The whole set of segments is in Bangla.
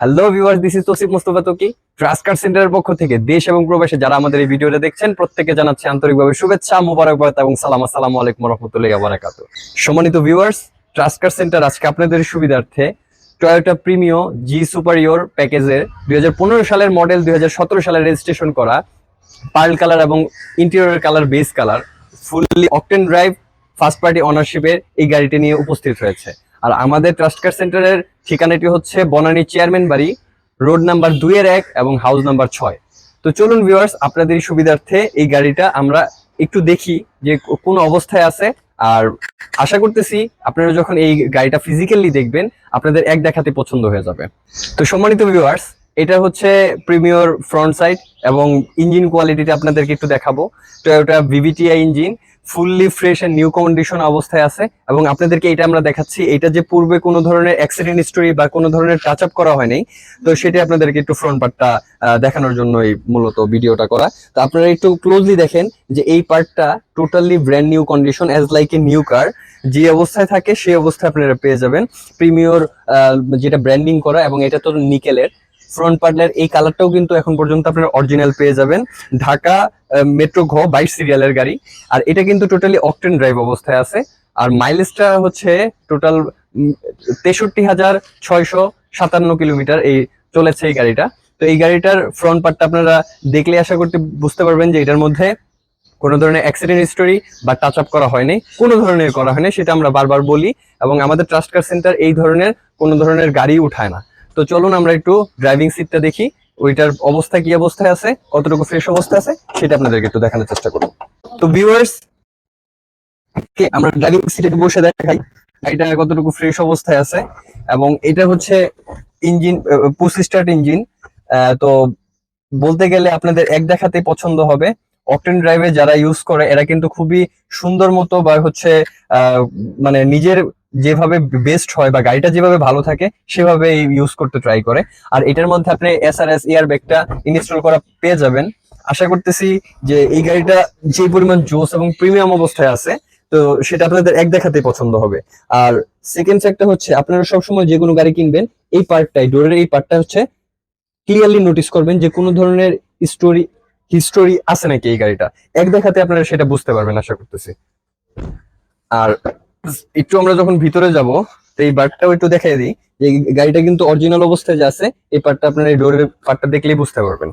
Hello viewers, this is Tousif Mustafa Taki. Trust car সেন্টারের পক্ষ থেকে দেশ এবং প্রবাসে যারা আমাদের এই ভিডিওটা দেখছেন প্রত্যেককে জানাচ্ছি আন্তরিকভাবে শুভেচ্ছা, মোবারকবাদ এবং সালাম। আসসালামু আলাইকুম ওয়া রাহমাতুল্লাহি ওয়া বারাকাতুহু। সম্মানিত ভিউয়ার্স, ট্রাস্ট কার সেন্টার আজকে আপনাদের সুবিধার্থে টয়োটা প্রিমিও জি সুপারিয়র প্যাকেজের 2015 সালের মডেল 2017 সালে রেজিস্ট্রেশন করা পার্ল কালার এবং interior colour base colour fully octane drive first party অনারশিপের এই গাড়িটি নিয়ে উপস্থিত হয়েছে। আর আমাদের ট্রাস্ট কার সেন্টারের ঠিকানাটি হচ্ছে বনানী চেয়ারম্যান বাড়ি, রোড নাম্বার 2-1 এবং হাউস নাম্বার 6। তো চলুন ভিউয়ার্স, আপনাদের সুবিধার্থে এই গাড়িটা আমরা একটু দেখি যে কোন অবস্থায় আছে। আর আশা করতেছি আপনারা যখন এই গাড়িটা ফিজিক্যালি দেখবেন আপনাদের এক দেখাতে পছন্দ হয়ে যাবে। তো সম্মানিত ভিউয়ার্স, এটা হচ্ছে প্রিমিয়র ফ্রন্ট সাইড এবং ইঞ্জিন কোয়ালিটিটা আপনাদেরকে একটু দেখাবো। Toyota VVTI engine, fully fresh and new condition অবস্থায় আছে এবং আপনাদেরকে এটা আমরা দেখাচ্ছি। এটা যে পূর্বে কোনো ধরনের অ্যাক্সিডেন্ট হিস্টোরি বা কোনো ধরনের টাচ আপ করা হয়নি, তো সেটা আপনাদেরকে একটু ফ্রন্ট পার্টটা দেখানোর জন্যই মূলত ভিডিওটা করা। তো আপনারা একটু ক্লোজলি দেখেন যে এই পার্টটা totally brand new condition, as like a new car. যে অবস্থায় থাকে সেই অবস্থায় আপনারা পেয়ে যাবেন। প্রিমিয়র যেটা ব্র্যান্ডিং করা এবং এটা তো নিকেলের। ফ্রন্ট পার্টের এই কালারটাও কিন্তু এখন পর্যন্ত আপনারা অরিজিনাল পেয়ে যাবেন। ঢাকা মেট্রো ঘ 22 সিরিয়ালের গাড়ি। আর এটা কিন্তু টোটালি অকটেন ড্রাইভ অবস্থায় আছে। আর মাইলেজটা হচ্ছে টোটাল 63,657 কিলোমিটার এই চলেছে এই গাড়িটা। তো এই গাড়িটার ফ্রন্ট পার্টটা আপনারা দেখলে আশা করতে বুঝতে পারবেন যে এটার মধ্যে কোনো ধরনের অ্যাক্সিডেন্ট হিস্টোরি বা টাচ আপ করা হয়নি, কোনো ধরনের করা হয়নি, সেটা আমরা বারবার বলি। এবং আমাদের ট্রাস্ট কার সেন্টার এই ধরনের কোনো ধরনের গাড়ি উঠায় না। তো চলুন আমরা একটু ড্রাইভিং সিটটা দেখি, ওইটার অবস্থা কি অবস্থায় আছে, কতটুকু ফ্রেশ অবস্থায় আছে সেটা আপনাদেরকে একটু দেখানোর চেষ্টা করব। তো ভিউয়ার্স, আমরা ড্রাইভিং সিটে বসে দেখাই গাড়িটা কতটুকু ফ্রেশ অবস্থায় আছে। এবং এটা হচ্ছে ইঞ্জিন, পুশ স্টার্ট ইঞ্জিন। তো বলতে গেলে আপনাদের এক দেখাতে পছন্দ হবে। অকটেন ড্রাইভে যারা ইউজ করে এরা কিন্তু খুবই সুন্দর মতো বা হচ্ছে মানে নিজের যেভাবে বেস্ট হয় বা গাড়িটা যেভাবে ভালো থাকে সেভাবে ইউজ করতে ট্রাই করে। আর এটার মধ্যে আপনি এসআরএস এয়ার ব্যাগটা ইনস্টল করা পেয়ে যাবেন। আশা করতেছি যে এই গাড়িটা যে পরিমাণ জোস এবং প্রিমিয়াম অবস্থায় আছে, তো সেটা আপনাদের এক দেখাতে পছন্দ হবে। আর সেকেন্ড ফ্যাক্টর হচ্ছে, আপনারা সবসময় যে কোনো গাড়ি কিনবেন এই পার্টটাই, ডোরের এই পার্টটা হচ্ছে ক্লিয়ারলি নোটিস করবেন যে কোনো ধরনের হিস্টোরি আছে নাকি এই গাড়িটা। এক দেখাতে আপনারা সেটা বুঝতে পারবেন আশা করতেছি। আর একটু আমরা যখন ভিতরে যাব, তো এই পার্টটাও একটু দেখাই দিই যে গাড়িটা কিন্তু অরিজিনাল অবস্থায় যে আছে এই পার্টটা আপনারা এই ডোরের পার্টটা দেখলেই বুঝতে পারবেন।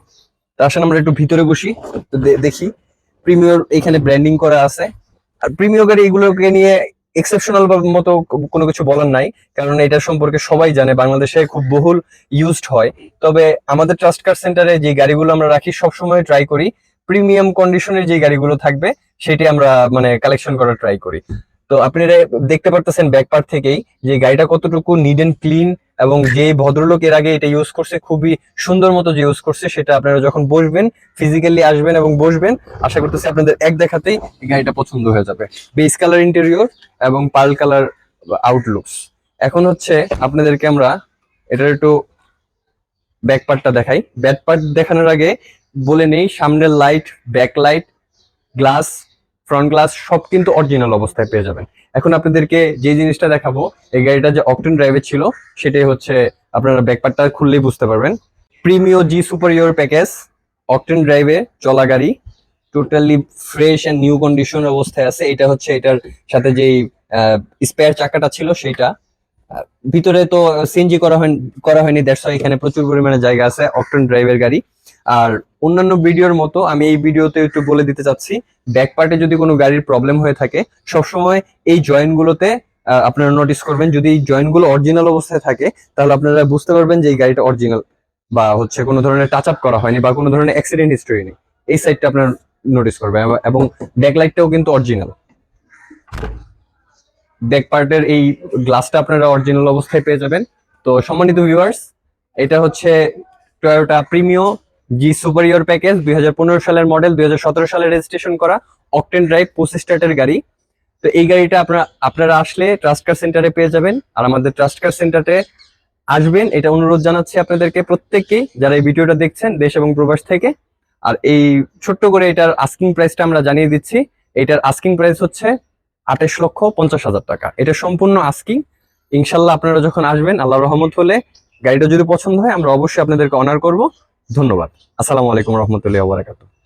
তো আসলে আমরা একটু ভিতরে বসি, তো দেখি। প্রিমিয়র এখানে ব্র্যান্ডিং করা আছে। আর প্রিমিয়র গাড়ি এগুলোকে নিয়ে এক্সেপশনাল মতো কোনো কিছু বলার নাই, কারণ এটা সম্পর্কে সবাই জানে, বাংলাদেশে খুব বহুল ইউজড হয়। তবে আমাদের ট্রাস্ট কার সেন্টারে যে গাড়িগুলো আমরা রাখি সবসময় ট্রাই করি প্রিমিয়াম কন্ডিশনের যে গাড়িগুলো থাকবে সেটি আমরা মানে কালেকশন করার ট্রাই করি। তো আপনারা দেখতে পারতেছেন ব্যাক পার্ট থেকেই যে গাড়িটা কতটুকু নিট এন্ড ক্লিন, এবং যে ভদ্রলোক এর আগে এটা ইউজ করছে খুবই সুন্দর মতো যে ইউজ করছে সেটা আপনারা যখন বসবেন, ফিজিক্যালি আসবেন এবং বসবেন, আশা করতেছি আপনাদের এক দেখাতেই গাড়িটা পছন্দ হয়ে যাবে। বেস কালার ইন্টেরিয়র এবং পার্ল কালার আউটলুকস। এখন হচ্ছে আপনাদেরকে আমরা এটার একটু ব্যাক পার্টটা দেখাই। ব্যাক পার্ট দেখানোর আগে বলে নেই, সামনের light, back light, glass, front glass সব কিন্তু অরিজিনাল অবস্থায় পেয়ে যাবেন। এখন আপনাদেরকে যে জিনিসটা দেখাবো, এই গাড়িটা যে অকটেন ড্রাইভে ছিল সেটাই হচ্ছে, আপনারা ব্যাকপার্টটা খুললেই বুঝতে পারবেন। Premio G superior package, octane ড্রাইভে চলা গাড়ি, totally fresh and new condition অবস্থায় আছে। এটা হচ্ছে এটার সাথে যেই স্পেয়ার চাকাটা ছিল সেটা। ভিতরে তো সিএনজি করা হয়নি, দ্যাটস ওয়াই এখানে প্রচুর পরিমাণে জায়গা আছে। অকটেন ড্রাইভের গাড়ি। আর অন্যান্য ভিডিওর মতো আমি এই ভিডিওতে একটু বলে দিতে চাচ্ছি, ব্যাক পার্টে যদি কোনো গাড়ির প্রবলেম হয়ে থাকে সবসময় এই জয়েন্ট গুলোতে আপনারা নোটিস করবেন। যদি এই জয়েন্ট গুলো অরিজিনাল অবস্থায় থাকে তাহলে আপনারা বুঝতে পারবেন যে এই গাড়িটা অরিজিনাল, বা হচ্ছে কোনো ধরনের টাচ আপ করা হয়নি বা কোনো ধরনের অ্যাক্সিডেন্ট হিস্টরি নেই। এই সাইডটা আপনারা নোটিস করবেন। এবং ব্যাকলাইটটাও কিন্তু অরিজিনাল। ব্যাক পার্টের এই গ্লাসটা আপনারা অরিজিনাল অবস্থায় পেয়ে যাবেন। তো সম্মানিত ভিউয়ার্স, এটা হচ্ছে Toyota Premio G superior package, 2015 সালের মডেল, 2017 সালে রেজিস্ট্রেশন করা অকটেন ড্রাইভ পুশ স্টার্টের গাড়ি। তো এই গাড়িটা আপনারা আসলে ট্রাস্ট কার সেন্টারে পেয়ে যাবেন। আর আমাদের ট্রাস্ট কার সেন্টারে আসবেন এটা অনুরোধ জানাচ্ছি আপনাদেরকে প্রত্যেককেই, যারা এই ভিডিওটা দেখছেন দেশ এবং প্রবাস থেকে। আর এই ছোট্ট করে এটার আস্কিং প্রাইসটা আমরা জানিয়ে দিচ্ছি। এটার আস্কিং প্রাইস হচ্ছে 28,50,000 টাকা। এটা সম্পূর্ণ আস্কিং। ইনশাল্লাহ আপনারা যখন আসবেন, আল্লাহর রহমত হলে গাড়িটা যদি পছন্দ হয় আমরা অবশ্যই আপনাদেরকে অনার করব। ধন্যবাদ। আসসালামু আলাইকুম রহমতুল্লাহি ওয়া বারাকাতুহু।